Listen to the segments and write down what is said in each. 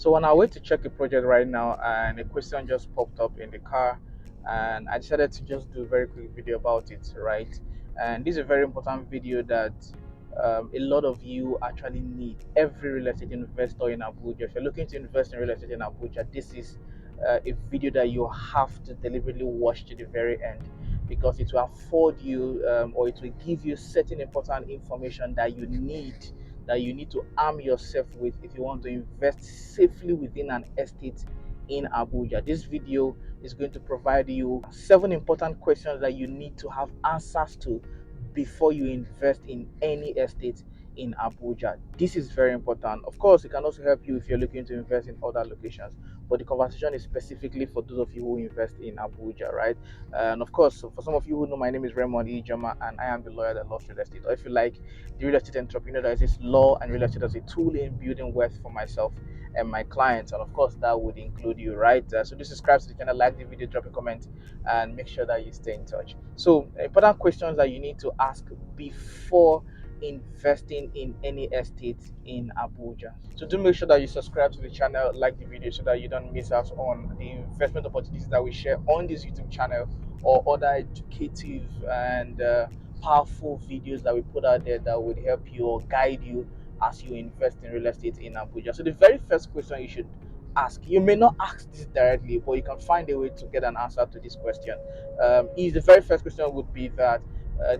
So on our way to check a project right now, and a question just popped up in the car, and I decided to just do a very quick video about it, right? And this is a very important video that a lot of you actually need. Every real estate investor in Abuja, if you're looking to invest in real estate in Abuja, this is a video that you have to deliberately watch to the very end, because it will afford you or it will give you certain important information that you need to arm yourself with if you want to invest safely within an estate in Abuja. This video is going to provide you 7 important questions that you need to have answers to before you invest in any estate in Abuja. This is very important. Of course, it can also help you if you're looking to invest in other locations, but the conversation is specifically for those of you who invest in Abuja, right? And of course, so for some of you who know, my name is Raymond Ijoma, and I am the lawyer that loves real estate. Or if you like, the real estate entrepreneur that uses law and real estate as a tool in building wealth for myself and my clients. And of course, that would include you, right? So do subscribe to the channel, like the video, drop a comment, and make sure that you stay in touch. So important questions that you need to ask before investing in any estate in Abuja. So do make sure that you subscribe to the channel, like the video, so that you don't miss out on the investment opportunities that we share on this YouTube channel, or other educative and powerful videos that we put out there that would help you or guide you as you invest in real estate in Abuja. So the very first question you should ask, you may not ask this directly, but you can find a way to get an answer to this question. Is the very first question would be that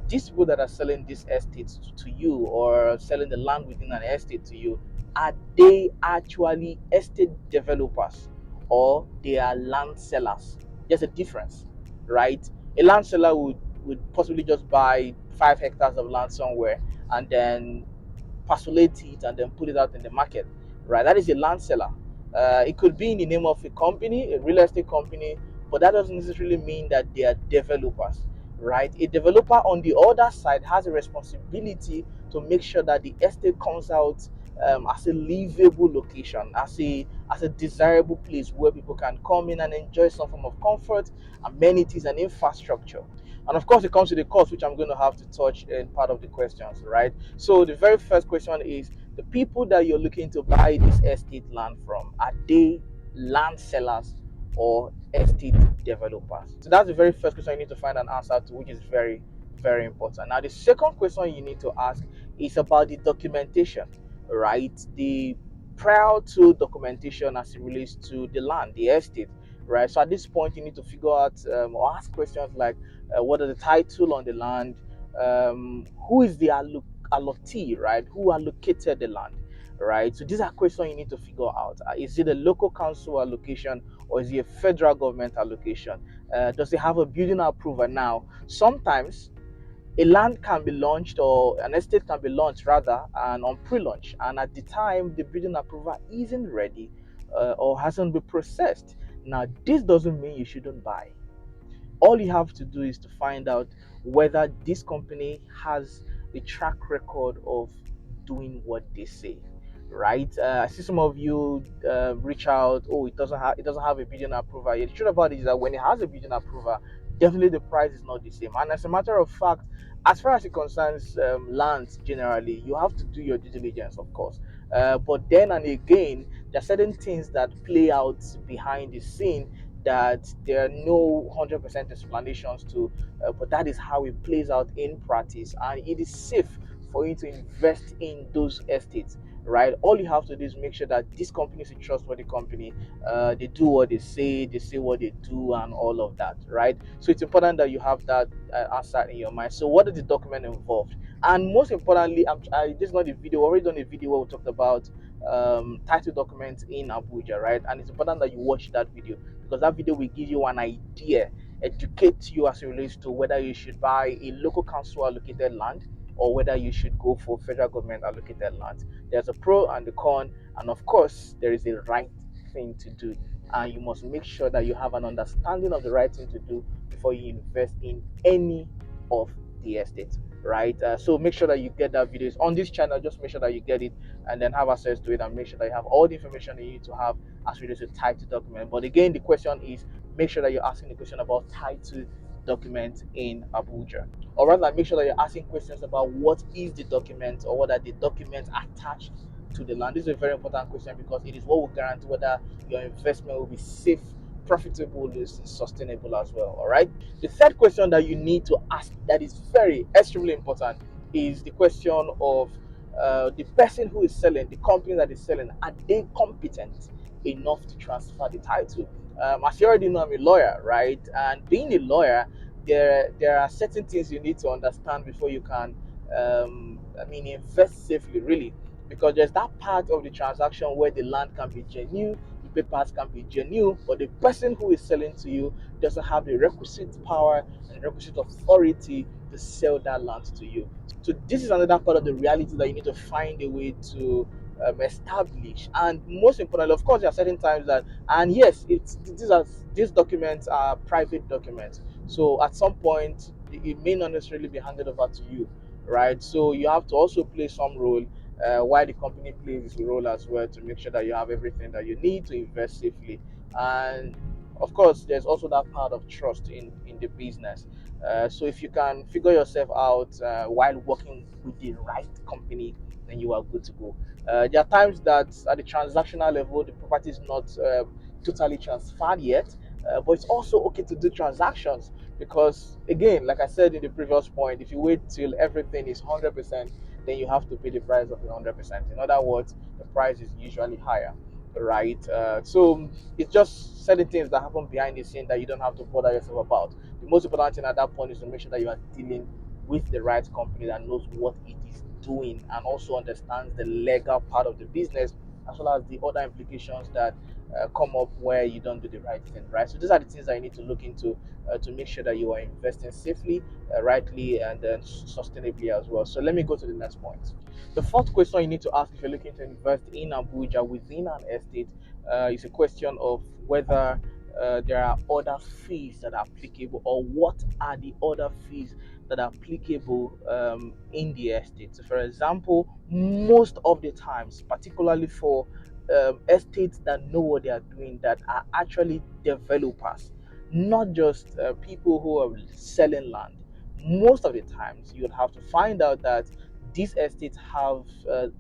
these people that are selling these estates to you, or selling the land within an estate to you, are they actually estate developers, or they are land sellers? There's a difference, right? A land seller would possibly just buy 5 hectares of land somewhere and then parcelate it and then put it out in the market, right? That is a land seller. It could be in the name of a company, a real estate company, but that doesn't necessarily mean that they are developers, right? A developer on the other side has a responsibility to make sure that the estate comes out as a livable location, as a desirable place where people can come in and enjoy some form of comfort, amenities, and infrastructure. And of course, it comes to the cost, which I'm going to have to touch in part of the questions, right? So the very first question is, the people that you're looking to buy this estate land from, are they land sellers or estate developers? So that's the very first question you need to find an answer to, which is very, very important. Now, the second question you need to ask is about the documentation, right? The prior to documentation as it relates to the land, the estate, right? So at this point, you need to figure out or ask questions like, what are the title on the land? Who is the allotee, right? Who allocated the land, right? So these are questions you need to figure out. Is it a local council allocation, or is it a federal government allocation? Does it have a building approval? Now, sometimes a land can be launched, or an estate can be launched rather, and on pre-launch, and at the time the building approval isn't ready or hasn't been processed. Now, this doesn't mean you shouldn't buy. All you have to do is to find out whether this company has a track record of doing what they say, right? I see some of you reach out, oh, it doesn't have a building approval. The truth about it is that when it has a building approval, definitely the price is not the same. And as a matter of fact, as far as it concerns lands generally, you have to do your due diligence, of course. But then and again, there are certain things that play out behind the scene that there are no 100% explanations to, but that is how it plays out in practice, and it is safe for you to invest in those estates, right? All you have to do is make sure that this company is a trustworthy company. They do what they say what they do, and all of that, right? So it's important that you have that answer in your mind. So what is the document involved? And most importantly, this is not a video. We've already done a video where we talked about title documents in Abuja, right? And it's important that you watch that video, because that video will give you an idea, educate you as it relates to whether you should buy a local council allocated land, or whether you should go for federal government allocated land. There's a pro and a con, and of course, there is a right thing to do. And you must make sure that you have an understanding of the right thing to do before you invest in any of the estates, right? So make sure that you get that video. It's on this channel. Just make sure that you get it and then have access to it, and make sure that you have all the information you need to have as relates to title document. But again, the question is, make sure that you're asking the question about title document in Abuja, or rather make sure that you're asking questions about what is the document, or what are the documents attached to the land? This is a very important question because it is what will guarantee whether your investment will be safe, profitable, and sustainable as well. All right. The third question that you need to ask that is very extremely important is the question of the person who is selling, the company that is selling, are they competent enough to transfer the title? As you already know, I'm a lawyer, right? And being a lawyer, there are certain things you need to understand before you can, invest safely, really, because there's that part of the transaction where the land can be genuine, the papers can be genuine, but the person who is selling to you doesn't have the requisite power and requisite authority to sell that land to you. So this is another part of the reality that you need to find a way to establish. And most importantly, of course, there are certain times that, and yes, these documents are private documents. So at some point, it may not necessarily be handed over to you, right? So you have to also play some role, while the company plays its role as well, to make sure that you have everything that you need to invest safely. And of course, there's also that part of trust in the business. So if you can figure yourself out while working with the right company, then you are good to go. There are times that at the transactional level, the property is not totally transferred yet, but it's also okay to do transactions because, again, like I said in the previous point, if you wait till everything is 100%, then you have to pay the price of the 100%. In other words, the price is usually higher, right? So it's just certain things that happen behind the scene that you don't have to bother yourself about. The most important thing at that point is to make sure that you are dealing with the right company that knows what it is doing and also understands the legal part of the business, as well as the other implications that come up where you don't do the right thing, right? So these are the things that you need to look into to make sure that you are investing safely, rightly, and then sustainably as well. So let me go to the next point. The fourth question you need to ask if you're looking to invest in Abuja within an estate is a question of whether there are other fees that are applicable, or what are the other fees that are applicable in the estate. So, for example, most of the times, particularly for estates that know what they are doing, that are actually developers, not just people who are selling land. Most of the times, you would have to find out that these estates have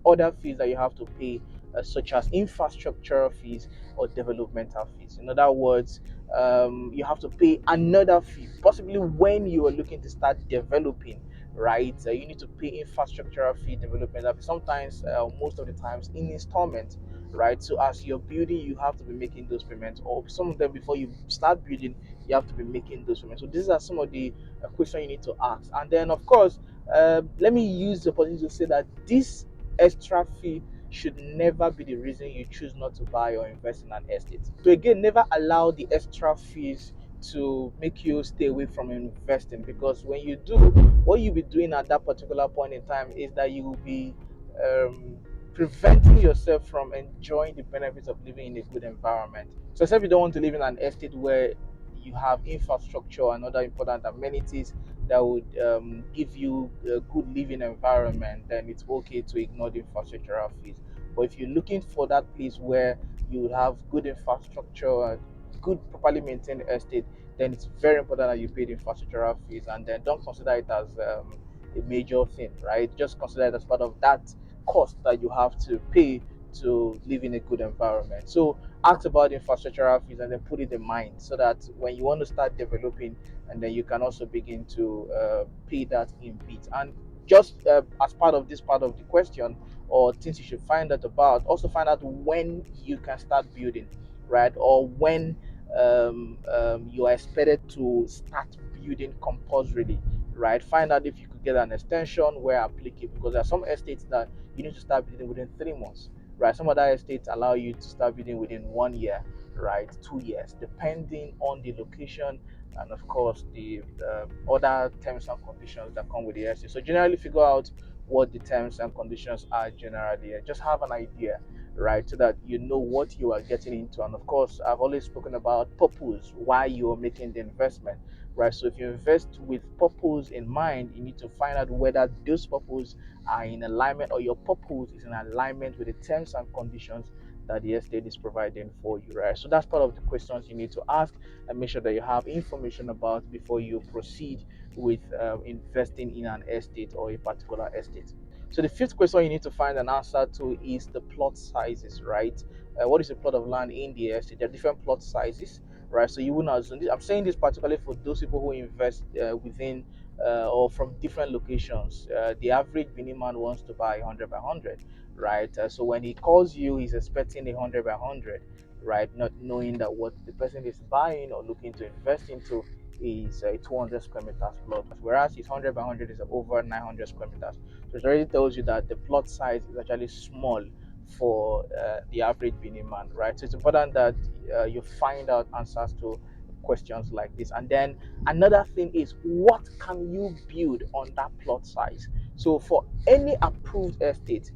other fees that you have to pay, such as infrastructure fees or developmental fees. In other words, you have to pay another fee, possibly when you are looking to start developing, right? You need to pay infrastructure fee, developmental fee, sometimes, most of the times, in installment, right? So as you're building, you have to be making those payments, or some of them before you start building, you have to be making those payments. So these are some of the questions you need to ask. And then, of course, let me use the opportunity to say that this extra fee should never be the reason you choose not to buy or invest in an estate. So again, never allow the extra fees to make you stay away from investing, because when you do, what you'll be doing at that particular point in time is that you will be um, preventing yourself from enjoying the benefits of living in a good environment. So, if you don't want to live in an estate where you have infrastructure and other important amenities that would give you a good living environment, then it's okay to ignore the infrastructural fees. But if you're looking for that place where you would have good infrastructure and good, properly maintained estate, then it's very important that you pay the infrastructural fees, and then don't consider it as a major thing, right? Just consider it as part of that cost that you have to pay to live in a good environment. So ask about the infrastructural fees and then put it in mind, so that when you want to start developing, and then you can also begin to pay that in bits. And just as part of this part of the question, or things you should find out about, also find out when you can start building, right? Or when you are expected to start building compulsorily, right? Find out if you could get an extension where applicable, because there are some estates that you need to start building within 3 months, right? Some other estates allow you to start building within 1 year, right? 2 years, depending on the location and, of course, the other terms and conditions that come with the estate. So generally figure out what the terms and conditions are generally, and just have an idea, right? So that you know what you are getting into. And of course, I've always spoken about purpose, why you are making the investment, right? So if you invest with purpose in mind, you need to find out whether those purpose are in alignment, or your purpose is in alignment with the terms and conditions that the estate is providing for you, right? So that's part of the questions you need to ask, and make sure that you have information about before you proceed with investing in an estate or a particular estate. So the fifth question you need to find an answer to is the plot sizes, right? What is a plot of land in the estate? There are different plot sizes, right? So you will not assume this. I'm saying this particularly for those people who invest within or from different locations. The average minimum wants to buy 100 by 100, right? So when he calls you, he's expecting 100 by 100, right? Not knowing that what the person is buying or looking to invest into is a 200 square meters plot, whereas his 100 by 100 is over 900 square meters. So it already tells you that the plot size is actually small for the average Benin man, right? So it's important that you find out answers to questions like this. And then another thing is, what can you build on that plot size? So for any approved estate,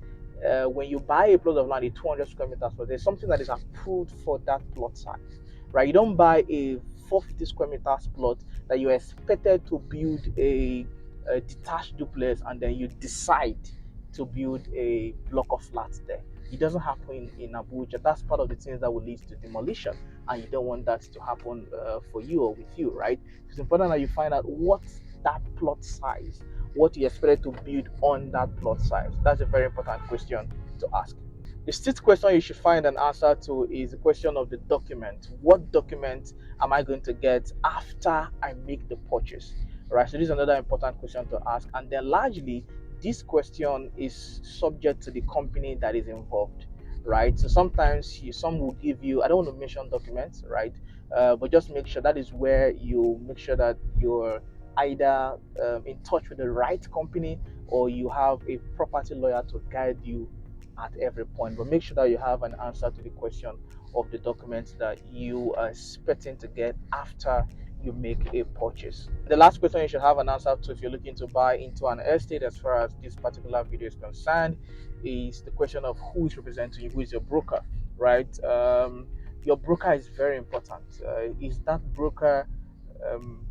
when you buy a plot of land, a 200 square meters, so there's something that is approved for that plot size, right? You don't buy a 450 square meters plot that you're expected to build a detached duplex and then you decide to build a block of flats there. It doesn't happen in Abuja. That's part of the things that will lead to demolition, and you don't want that to happen for you or with you, right? It's important that you find out what that plot size, what you expected to build on that plot size. That's a very important question to ask. The sixth question you should find an answer to is the question of the document. What document am I going to get after I make the purchase? Right. So this is another important question to ask. And then largely, this question is subject to the company that is involved. Right. So sometimes some will give you, I don't want to mention documents, right? But just make sure that is where you make sure that you're either in touch with the right company or you have a property lawyer to guide you at every point. But make sure that you have an answer to the question of the documents that you are expecting to get after you make a purchase. The last question you should have an answer to if you're looking to buy into an estate, as far as this particular video is concerned, is the question of who is representing you, who is your broker, right? Your broker is very important. Is that broker um,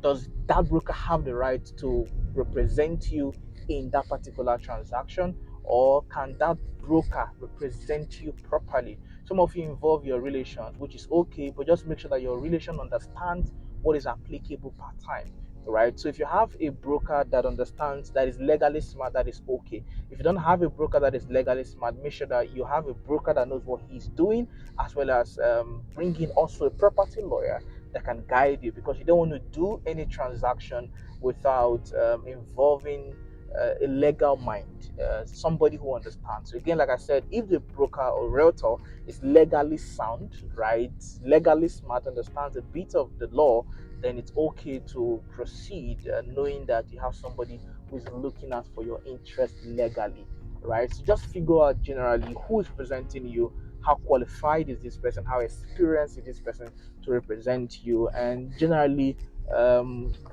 does that broker have the right to represent you in that particular transaction, or can that broker represent you properly? Some of you involve your relations, which is okay, but just make sure that your relation understands what is applicable per time, right? So if you have a broker that understands, that is legally smart, that is okay. If you don't have a broker that is legally smart, make sure that you have a broker that knows what he's doing, as well as bring in also a property lawyer that can guide you, because you don't want to do any transaction without involving a legal mind, somebody who understands. So again, like I said, if the broker or realtor is legally sound, right, legally smart, understands a bit of the law, then it's okay to proceed, knowing that you have somebody who is looking out for your interest legally, right? So just figure out generally who is representing you, how qualified is this person, how experienced is this person to represent you, and generally,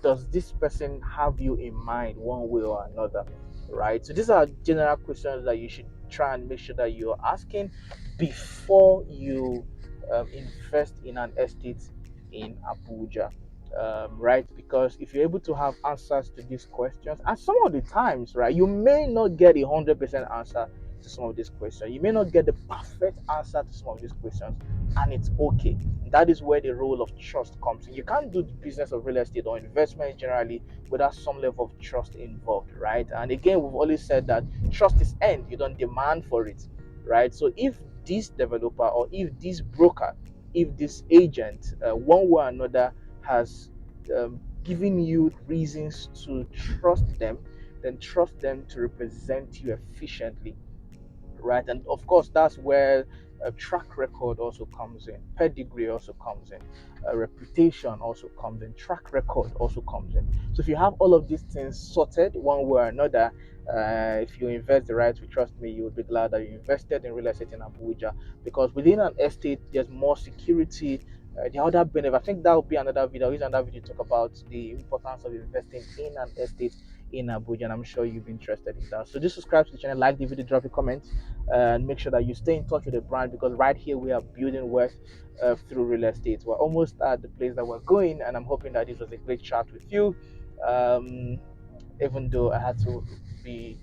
does this person have you in mind one way or another, right? So these are general questions that you should try and make sure that you're asking before you invest in an estate in Abuja. Right, because if you're able to have answers to these questions, and some of the times, right, you may not get 100% answer to some of these questions. You may not get the perfect answer to some of these questions, and it's okay. That is where the role of trust comes in. You can't do the business of real estate or investment generally without some level of trust involved, right? And again, we've always said that trust is earned, you don't demand for it, right? So if this developer or if this broker, if this agent, one way or another, has given you reasons to trust them, then trust them to represent you efficiently, right? And of course, that's where a track record also comes in, pedigree also comes in, reputation also comes in, track record also comes in. So if you have all of these things sorted one way or another, if you invest the right way, trust me, you will be glad that you invested in real estate in Abuja, because within an estate there's more security. The other benefit, I think that will be another video. I'll use another video to talk about the importance of investing in an estate in Abuja, and I'm sure you'll be interested in that. So just subscribe to the channel, like the video, drop a comment, and make sure that you stay in touch with the brand, because right here we are building wealth through real estate. We're almost at the place that we're going, and I'm hoping that this was a great chat with you. Even though I had to be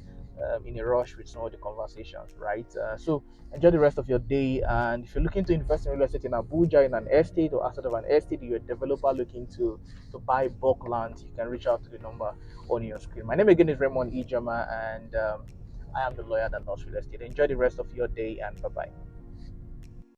in a rush with some of the conversations, right? So enjoy the rest of your day. And if you're looking to invest in real estate in Abuja, in an estate or outside of an estate, you're a developer looking to buy bulk land, you can reach out to the number on your screen. My name again is Raymond Ijama, and I am the lawyer that loves real estate. Enjoy the rest of your day, and bye bye.